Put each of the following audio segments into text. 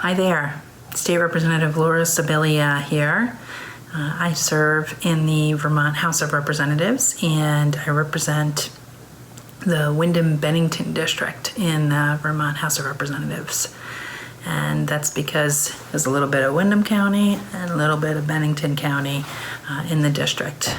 Hi there, State Representative Laura Sibilia here. I serve in the Vermont House of Representatives, and I represent the Wyndham-Bennington district in the Vermont House of Representatives. And that's because there's a little bit of Wyndham County and a little bit of Bennington County in the district.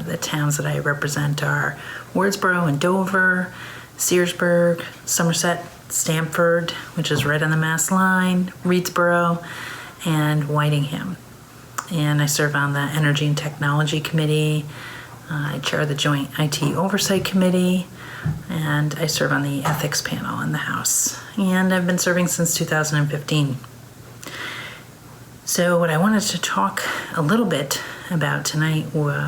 The towns that I represent are Wardsboro and Dover, Searsburg, Somerset, Stamford, which is right on the Mass line, Reedsboro, and Whitingham. And I serve on the Energy and Technology Committee. I chair the Joint IT Oversight Committee, and I serve on the Ethics Panel in the House. And I've been serving since 2015. So what I wanted to talk a little bit about tonight are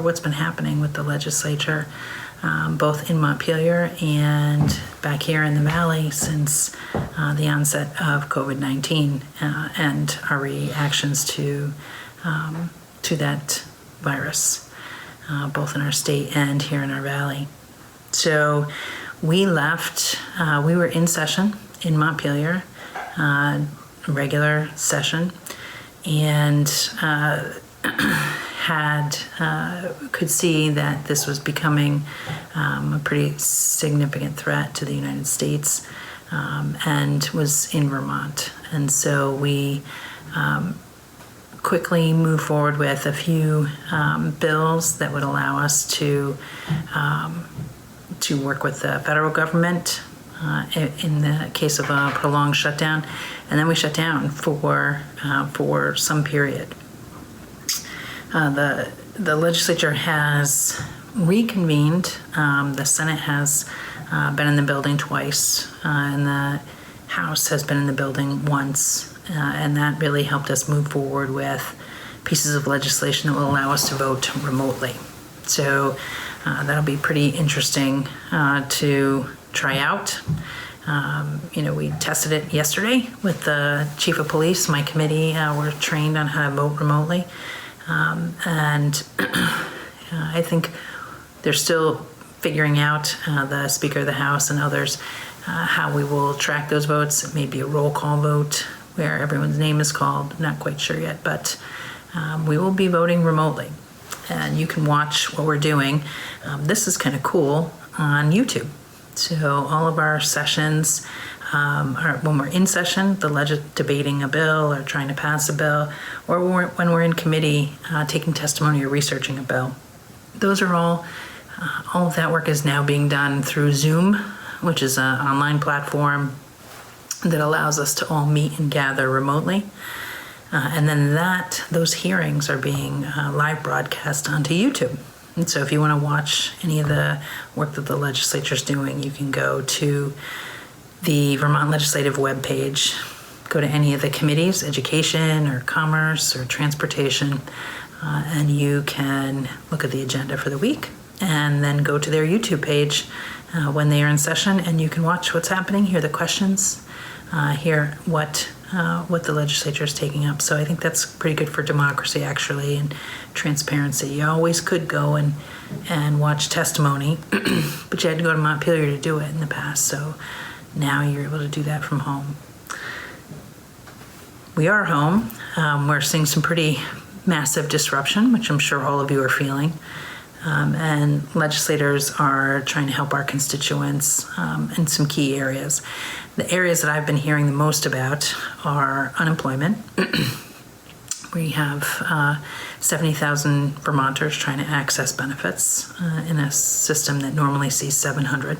what's been happening with the legislature, both in Montpelier and back here in the Valley since the onset of COVID-19 and our reactions to that virus, both in our state and here in our Valley. So we were in session in Montpelier, regular session, and could see that this was becoming a pretty significant threat to the United States, and was in Vermont. And so we quickly moved forward with a few bills that would allow us to work with the federal government in the case of a prolonged shutdown, and then we shut down for some period. The legislature has reconvened. The Senate has been in the building twice, and the House has been in the building once, and that really helped us move forward with pieces of legislation that will allow us to vote remotely. So that'll be pretty interesting to try out. We tested it yesterday with the chief of police. My committee were trained on how to vote remotely. And I think they're still figuring out, the Speaker of the House and others, how we will track those votes. It may be a roll call vote where everyone's name is called. Not quite sure yet, but we will be voting remotely. And you can watch what we're doing. This is kind of cool on YouTube. So all of our sessions are when we're in session, debating a bill or trying to pass a bill, or when we're in committee taking testimony or researching a bill. Those are all of that work is now being done through Zoom, which is an online platform that allows us to all meet and gather remotely. And then those hearings are being live broadcast onto YouTube. And so if you want to watch any of the work that the legislature is doing, you can go to the Vermont Legislative webpage, go to any of the committees, education or commerce or transportation, and you can look at the agenda for the week and then go to their YouTube page when they are in session, and you can watch what's happening, hear the questions, hear what the legislature is taking up. So I think that's pretty good for democracy, actually, and transparency. You always could go and watch testimony, but you had to go to Montpelier to do it in the past. So now you're able to do that from home. We are home. We're seeing some pretty massive disruption, which I'm sure all of you are feeling. And legislators are trying to help our constituents in some key areas. The areas that I've been hearing the most about are unemployment. We have 70,000 Vermonters trying to access benefits in a system that normally sees 700.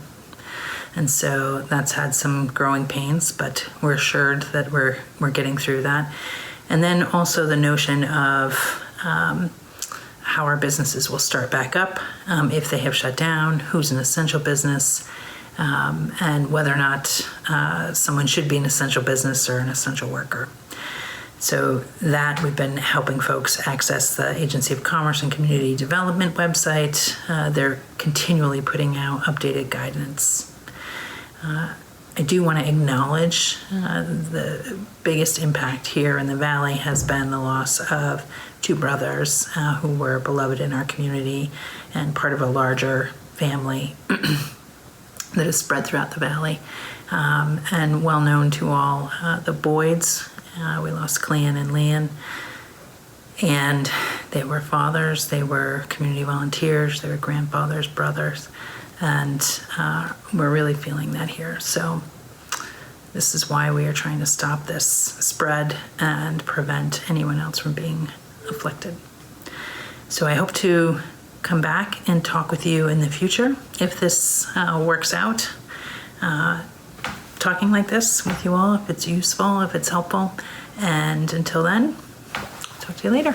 And so that's had some growing pains, but we're assured that we're getting through that. And then also the notion of how our businesses will start back up if they have shut down, who's an essential business, and whether or not someone should be an essential business or an essential worker. So that we've been helping folks access the Agency of Commerce and Community Development website. They're continually putting out updated guidance. I do want to acknowledge the biggest impact here in the Valley has been the loss of two brothers who were beloved in our community and part of a larger family. that is spread throughout the valley, and well known to all. The Boyds, we lost Clean and Leanne, and they were fathers, they were community volunteers, they were grandfathers, brothers, and we're really feeling that here. So this is why we are trying to stop this spread and prevent anyone else from being afflicted. So I hope to come back and talk with you in the future if this works out. Talking like this with you all, if it's useful, if it's helpful. And until then, talk to you later.